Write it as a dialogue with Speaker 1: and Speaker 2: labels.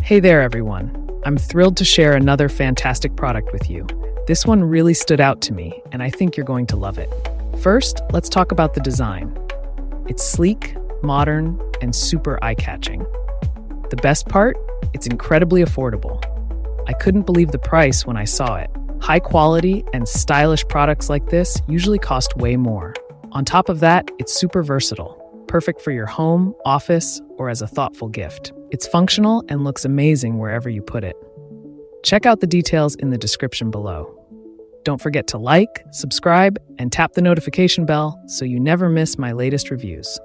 Speaker 1: Hey there, everyone. I'm thrilled to share another fantastic product with you. This one really stood out to me, and I think you're going to love it. First, let's talk about the design. It's sleek, modern, and super eye-catching. The best part? It's incredibly affordable. I couldn't believe the price when I saw it. High quality and stylish products like this usually cost way more. On top of that, it's super versatile, perfect for your home, office, or as a thoughtful gift. It's functional and looks amazing wherever you put it. Check out the details in the description below. Don't forget to like, subscribe, and tap the notification bell so you never miss my latest reviews.